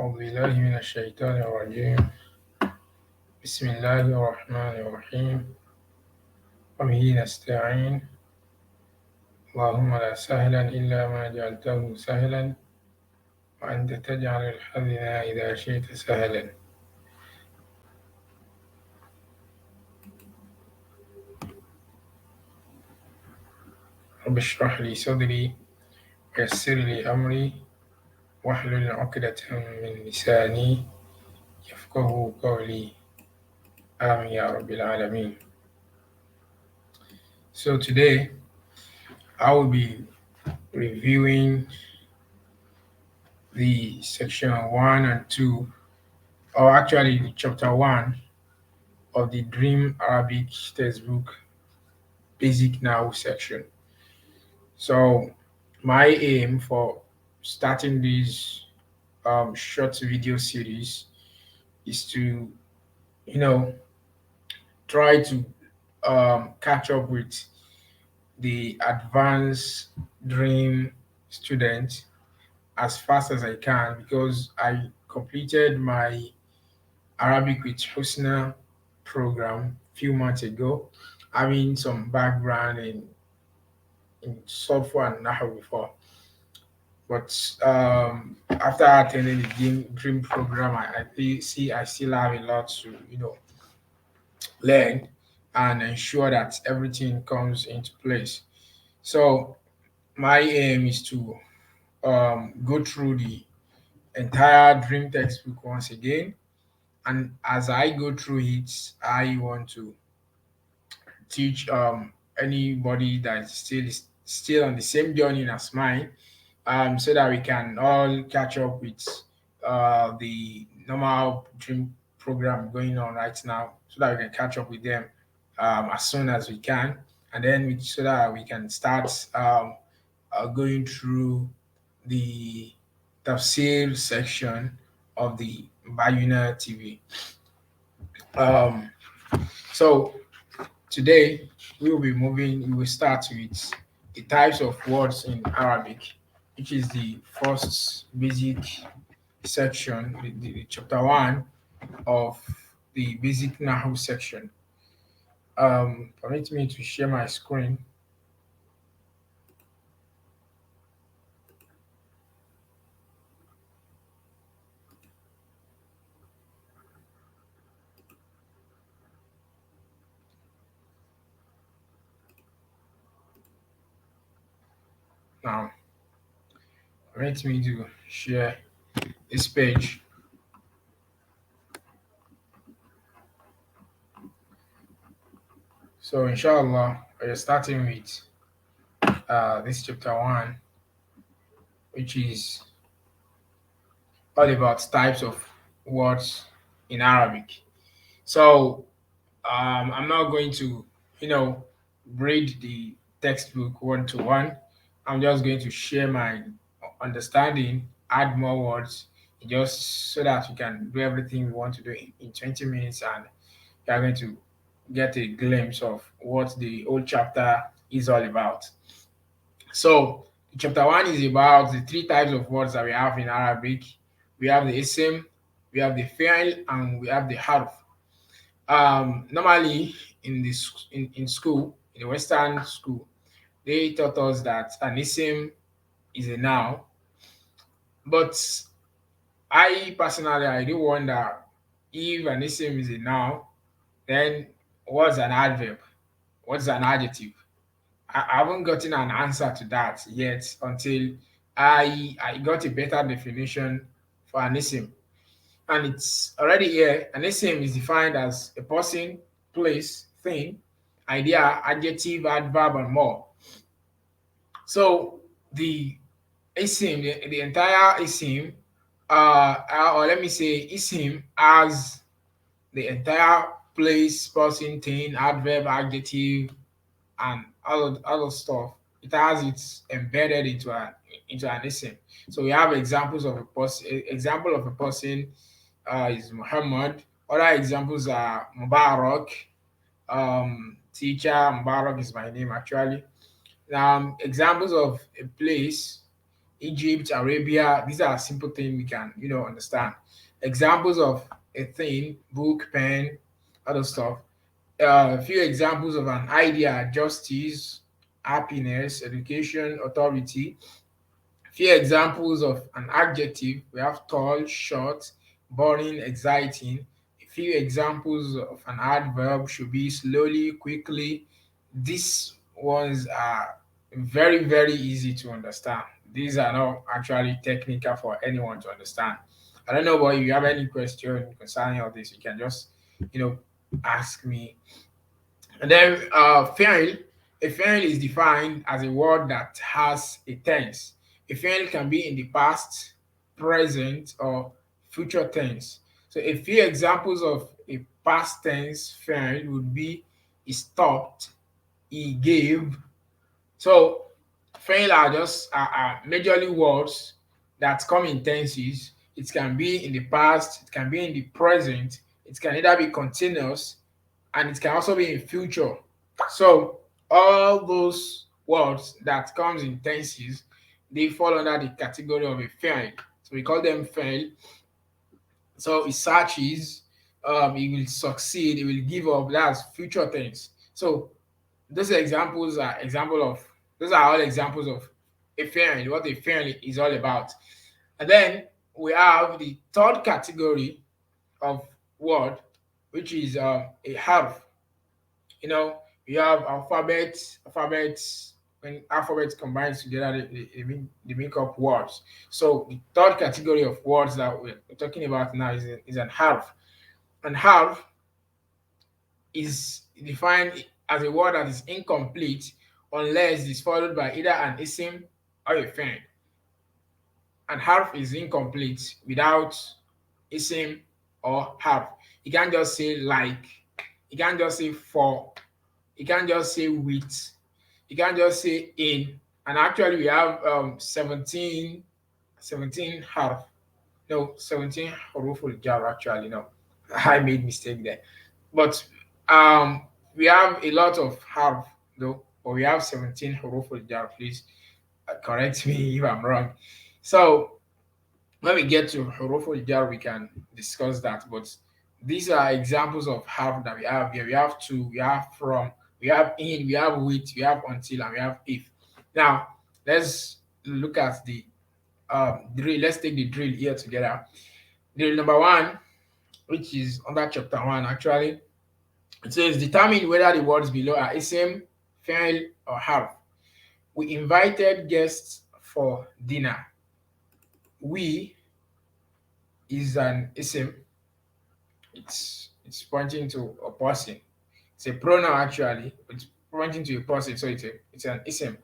أعوذ بالله من الشيطان الرجيم. بسم الله الرحمن الرحيم. وبه نستعين. اللهم لا سهلا إلا ما جعلته سهلا وأنت تجعل الحزن إذا شئت سهلا. رب اشرح لي صدري ويسر لي أمري واحلل عقدة من لساني يفقه قولي. آمين يا رب العالمين. So today I will be reviewing the section 1 and 2, or actually the chapter 1 of the Dream Arabic textbook basic Nahw section. So my aim for starting this short video series is to, you know, try to catch up with the advanced Dream students as fast as I can, because I completed my Arabic with Husna program few months ago, having some background in software and Nahw before. But after attending the Dream program, I still have a lot to learn and ensure that everything comes into place. So my aim is to go through the entire Dream textbook once again, and as I go through it, I want to teach anybody that is still on the same journey as mine, so that we can all catch up with the normal Dream program going on right now, so that we can catch up with them as soon as we can, and then so that we can start going through the tafsir section of the Bayyinah TV. Um, so today we will start with the types of words in Arabic, which is the first basic section, the chapter 1 of the basic Nahw section. Permit me to share my screen. Now, permit me to share this page. So, inshallah, we're starting with this chapter 1, which is all about types of words in Arabic. So, I'm not going to, you know, read the textbook one to one. I'm just going to share my understanding, add more words, just so that we can do everything we want to do in 20 minutes, and you are going to get a glimpse of what the whole chapter is all about. So, chapter 1 is about the three types of words that we have in Arabic. We have the isim, we have the fi'l, and we have the harf. Normally in school, in the Western school, they taught us that an isim is a noun, but I personally I do wonder, if an isim is a noun, then what's an adverb? What's an adjective? I haven't gotten an answer to that yet until I got a better definition for an isim. And it's already here. An isim is defined as a person, place, thing, idea, adjective, adverb, and more. So the isim, the entire isim, or let me say isim, as the entire place, person, thing, adverb, adjective, and all of stuff. It has its embedded into an isim. So we have examples of a person. Example of a person is Muhammad. Other examples are Mubarak. Teacher Mubarak is my name actually. Examples of a place Egypt, Arabia. These are simple things we can, understand. Examples of a thing: book, pen, other stuff. A few examples of an idea: justice, happiness, education, authority. Few examples of an adjective: we have tall, short, boring, exciting. A few examples of an adverb should be slowly, quickly. These ones are very, very easy to understand. These are not actually technical for anyone to understand. I don't know, but if you have any question concerning all this, you can just, you know, ask me. And then fi'l, a fi'l is defined as a word that has a tense. A fi'l can be in the past, present, or future tense. So a few examples of a past tense fi'l would be he stopped, he gave. So fi'l are just are majorly words that come in tenses. It can be in the past, it can be in the present, it can either be continuous, and it can also be in future. So all those words that comes in tenses, they fall under the category of a fi'l. So we call them fi'l. So it searches, it will succeed, it will give up. That's future tense. So those are all examples of a fi'l, what a fi'l is all about. And then we have the third category of word, which is a harf. You have alphabets. When alphabets combines together, they make up words. So the third category of words that we're talking about now is an half. And half is defined as a word that is incomplete unless it's followed by either an isim or a fi'l. And half is incomplete without isim or half. You can't just say like. You can't just say for. You can't just say with. You can't just say in. And actually, we have 17 harf. No, 17 huruful jar actually. No, I made mistake there. But um, we have a lot of harf though, but we have 17 huruful jar. Please correct me if I'm wrong. So when we get to huruful jar, we can discuss that. But these are examples of harf that we have here. We have to, we have from, we have in, we have with, we have until, and we have if. Now, let's look at the drill. Let's take the drill here together. Drill number one, which is under chapter one, actually, it says determine whether the words below are isim, fi'l, or harf. We invited guests for dinner. We is an isim. It's pointing to a person. It's a pronoun actually. It's pointing to a person, so it's an isim.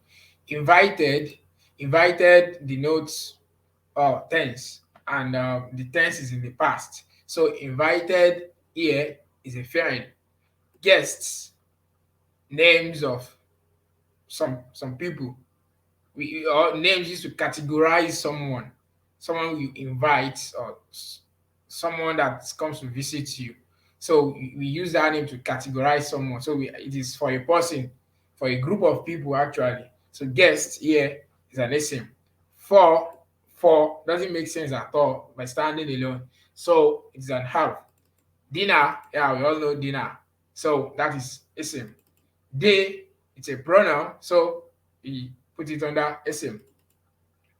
Invited, invited denotes tense, and the tense is in the past. So invited here is a fi'l. Guests, names of some people. We Our names used to categorize someone you invite, or someone that comes to visit you. So we use that name to categorize someone. So it is for a person, for a group of people actually. So guest here is an isim. For doesn't make sense at all by standing alone. So it's an half. Dinner, yeah, we all know dinner. So that is isim. They, it's a pronoun, so we put it under isim.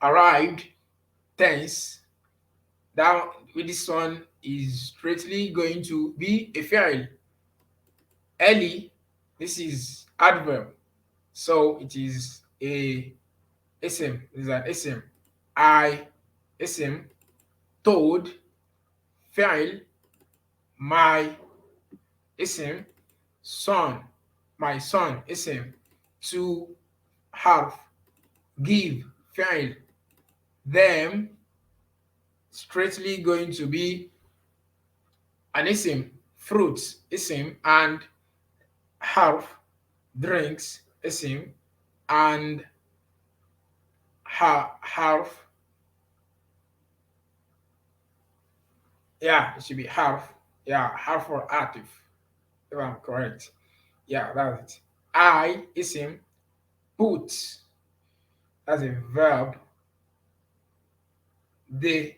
Arrived, tense. That with this one is straightly going to be a fi'l. Early, this is adverb, so it is a isim. It is an isim. I, isim. Told, fi'l. My, isim. Son, my son, isim. To, harf. Give, fi'l. Them, straightly going to be an isim. Fruits, isim. And harf, drinks, isim. And harf, yeah, it should be harf. Yeah, harf for atif, if I'm correct. Yeah, that's it. I, isim. Put, that's a verb. the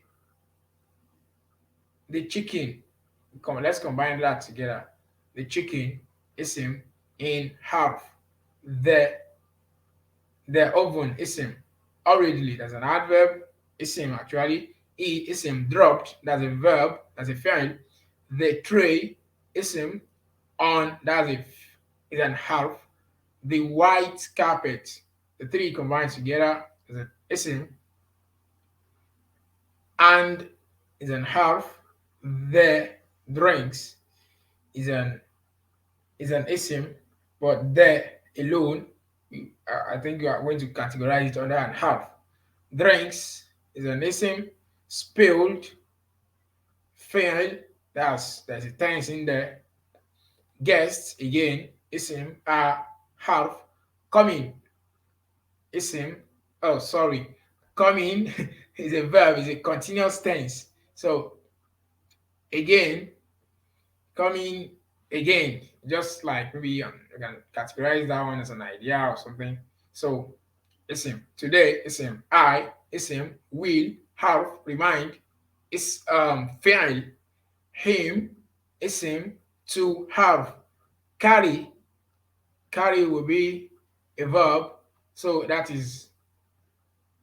chicken. Let's combine that together. The chicken isim in half. The oven isim hurriedly, that's an adverb. Isim actually. Isim dropped, that's a verb, that's a fi'l. The tray isim on, that's is an half. The white carpet, the three combined together is an isim and is an half. The drinks is an isim, but the alone, I think you are going to categorize it under and half. Drinks is an isim, spilled, failed, there's a tense in there. Guests again, isim, half. Coming, isim. Oh, sorry. Coming is a verb, is a continuous tense. So again, coming again, just like maybe you can categorize that one as an idea or something. So isim today, isim I, isim will, have, remind, is fail, him, isim to have, carry, will be a verb, so that is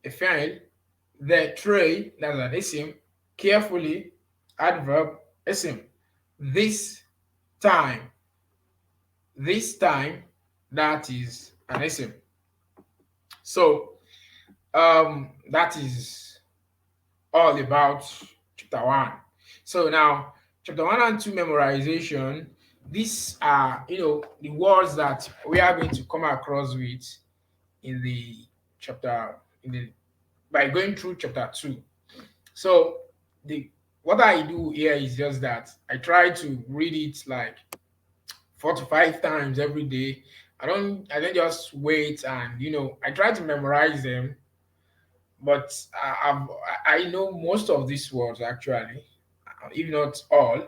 a fail. The tray, that's an isim, carefully, adverb, isim. This time, that is an isim. So that is all about chapter one. So now chapter one and two memorization. These are the words that we are going to come across with in the chapter in the by going through chapter two. So the what I do here is just that I try to read it like 4 to 5 times every day. I don't just wait and I try to memorize them, but I know most of these words actually, if not all.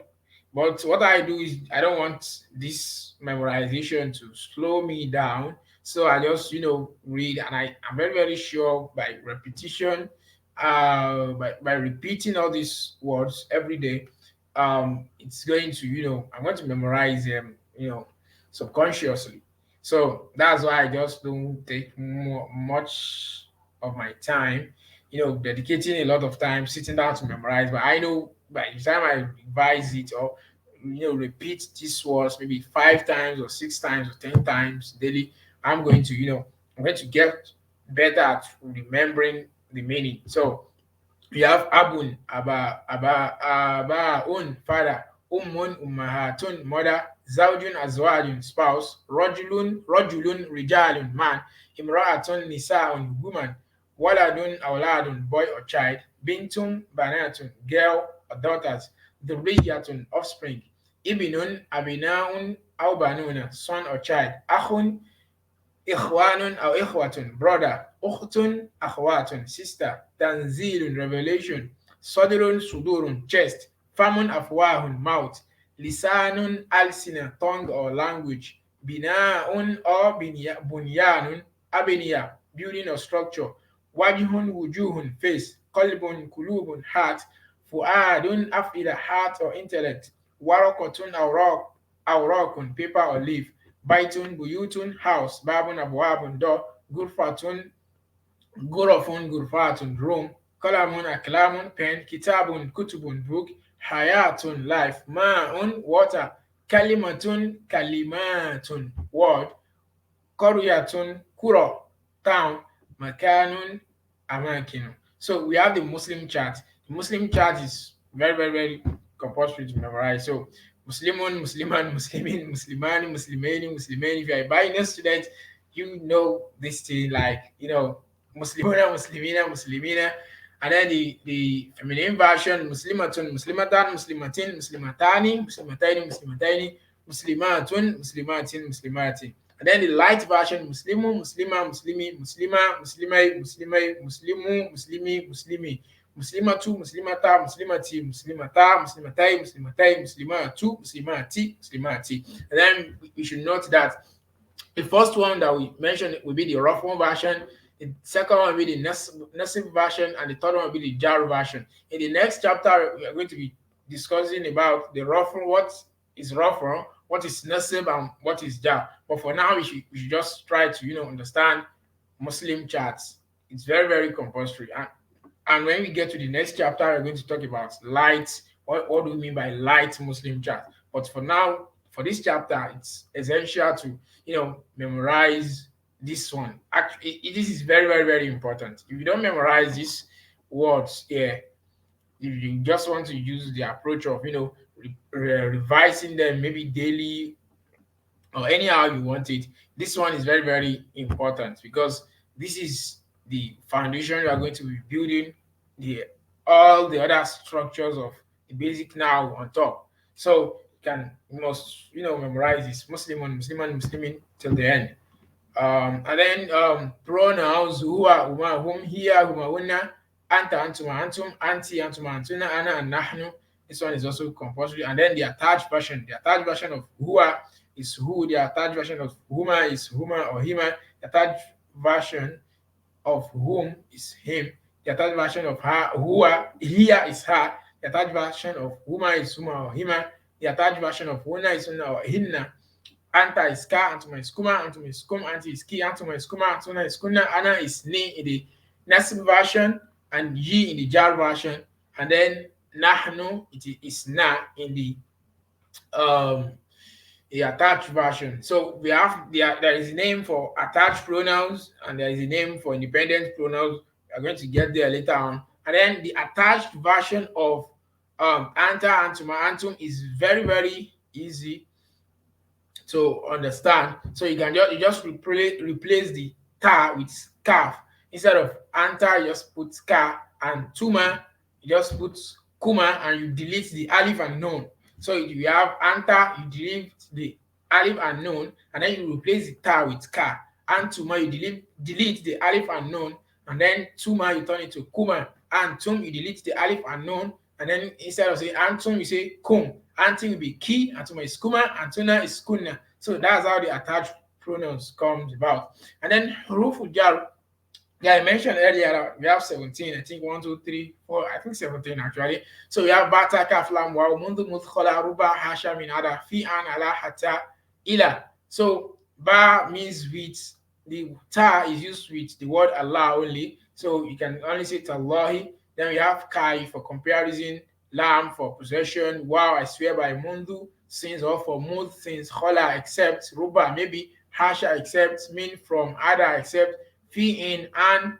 But what I do is I don't want this memorization to slow me down. So I just, read, and I'm very, very sure by repetition, by repeating all these words every day, it's going to, I'm going to memorize them, subconsciously. So that's why I just don't take much of my time, dedicating a lot of time sitting down to memorize. But I know by the time I revise it or repeat these words maybe 5 times or 6 times or 10 times daily, I'm going to get better at remembering the meaning. So we have abun, abaun, father, ummun, ummahatun, mother, zawjun, azwajun, spouse, rajulun, rijalun, man, imra'atun, nisaun, woman, waladun, awladun, boy or child, bintun, banatun, girl or daughters, dhurriyatun, offspring, ibnun, abinaun, aw banuna, son or child, akhun, ikhwanun or ikhwatun, brother, ukhtun, akhwatun, sister, tanzilun, revelation, sadrun, sudurun, chest, famun, afwahun, mouth, lisanun, alsina, tongue or language, binaun or bunyanun, abniya, building or structure, wajhun, wujuhun, face, qalbun, kulubun, heart, fuadun, afida, heart or intellect, warakotun, awrakun, paper or leaf, baitun, buyutun, house, babun, abwabun, door, gurfatun, gurafun, gurfatun, room, kalamun, aklamun, pen, kitabun, kutubun, book, hayatun, life, ma'un, water, kalimatun, kalimatun, word, Koryatun, Kuro, town, Makanun, Amakinu. So we have the Muslim chart. The Muslim chart is very, very, very compulsory to memorize. So Muslimun, Musliman, Muslimin, Muslimani, Muslimani, Muslimani. If you're a Bayyinah student, you know this thing like, Muslimuna, Muslimina, Muslimina. And then the feminine version, Muslimatun, Muslimatan, Muslimatin, Muslimatani, Muslimataini, Muslimataini, Muslimatun, Muslimatin, Muslimatin. And then the light version, Muslimu, Muslima, Muslimi, Muslima, Muslimai, Muslimai, Muslimu, Muslimi, Muslimi, Muslimatu, Muslimata, Muslimati, Muslimata, Muslimatai, Muslimatai, Muslimatu, Muslimati, Muslimati. And then we should note that The first one that we mentioned will be the rough one version. The second one will be the nasib version, and the third one will be the jar version. In the next chapter, we are going to be discussing about the rough one, what is rough one, what is nasib, and what is jar. But for now, we should just try to understand Muslim charts. It's very very compulsory. And when we get to the next chapter, we're going to talk about light. What do we mean by light Muslim chart? But for now, for this chapter, it's essential to memorize this one. Actually, this is very very very important. If you don't memorize these words here, if you just want to use the approach of revising them maybe daily or anyhow you want it, this one is very very important because this is the foundation you are going to be building the all the other structures of the basic now on top. So you must memorize this Muslimun, Musliman, Muslimin till the end. And then pronouns huwa, huma, hum, hiya, huma, hunna, anta, antuma, antum, anti, antuma, antuna, ana, and nahnu. This one is also compulsory. And then the attached version. The attached version of huwa is who. The attached version of huma is huma or hima. The attached version of whom is him. The attached version of her, huwa, hiya is her. The attached version of huma is huma or hima. The attached version of hunna is hunna or hinna. Anta is ka, antuma is kuma, antuma is kum, anti is ki, antuma is kuma, antuna is kuna, ana is ni in the nasib version, and ye in the jar version, and then nahnu it is na in um the attached version. So we have there is a name for attached pronouns and there is a name for independent pronouns. We are going to get there later on. And then the attached version of anta, antuma, antum is very very easy to understand. So you just replace the ta with kaf. Instead of anta, you just put ka, and tuma, you just put kuma, and you delete the alif and nun. So you have anta, you delete the alif and nun, and then you replace the ta with ka. And tuma, you delete the alif and nun, and then tuma, you turn it to kuma. And tum, you delete the alif and nun, and then instead of saying antum, you say kum. Antum will be ki, antuma is kuma, antuna is kunna. So that's how the attached pronouns comes about. And then hurufu jar, yeah, I mentioned earlier that we have 17. I think 1, 2, 3, 4. I think 17 actually. So we have bata, kaf, lam, waw, mundu, mudkhala, ruba, hasha, min, ada, fi, an, ala, hatta, ila. So ba means with, the ta is used with the word Allah only. So you can only say tallahi. Then we have kai for comparison, lam for possession, wow, I swear by mundu, since, or for mud, since, khala, except, ruba, maybe, hasha, except, min, from, ada, except, fi, in, and,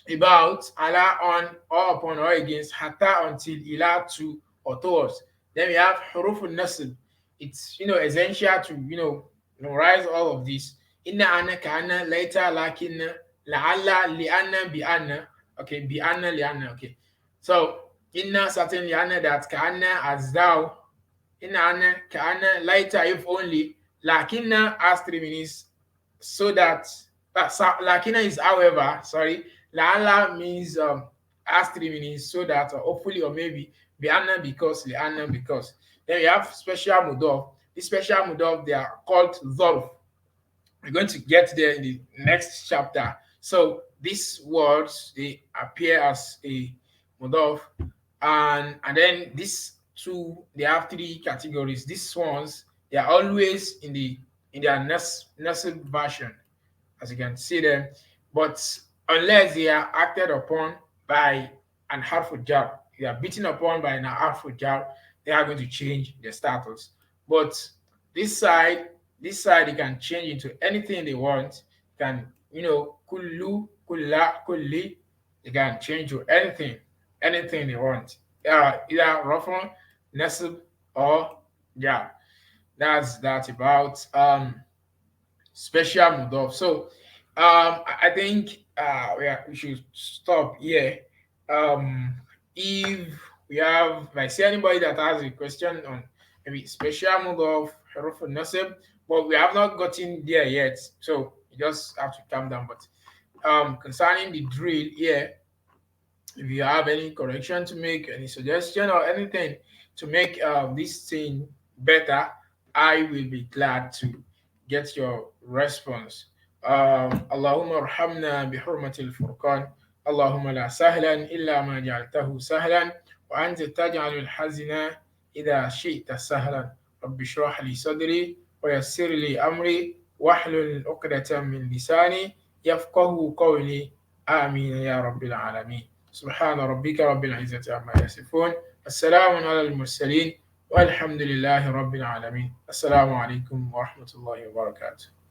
about, ala, on, or upon, or against, hatta, until, ila, to, or towards. Then we have hurufun nasl. It's essential to memorize all of this. Inna, anna, kana, later, lakinna, la'alla, li'anna, bi'anna. Okay, bi'anna, li'anna. Okay. So inna, certainly, anna, that, kana, as thou. Inna, anna, kana, later, if only. Lakinna has 3 minutes, so that lakina is however, sorry. La'alla means has 3 minutes, so that, or hopefully, or maybe. Bi'anna, because, li'anna, because. Then we have special mudaf. This special mudaf, they are called dharf. We're going to get there in the next chapter. So these words, they appear as a mudaf, and then these two, they have 3 categories. These ones, they are always in their nasib version, as you can see them, but unless they are acted upon by an harful jar, they are beaten upon by an harful jar, they are going to change their status. But this side, you can change into anything they want. You can, kullu, kulla, kulli. You can change to anything they want. Either rafun, nasib, or jar. That's about special mudaf. So I think we should stop here. If we have, if I see anybody that has a question on maybe special mudaf, huruf nasib, but we have not gotten there yet, so you just have to calm down. But concerning the drill here, if you have any correction to make, any suggestion or anything to make this thing better, I will be glad to get your response. Allahumma arhamna bihurmatil furqan. Allahumma la sahlan illa ma ja'altahu sahlan wa anta taj'alul hazina idha shi'ta sahlan. Rabbi shrah li sadri wa yassir li amri wahlul 'uqdatan min lisani yafqahu qawli. Amin ya rabbil alamin. سبحان ربك رب العزة عما يصفون. السلام على المرسلين والحمد لله رب العالمين. السلام عليكم ورحمة الله وبركاته.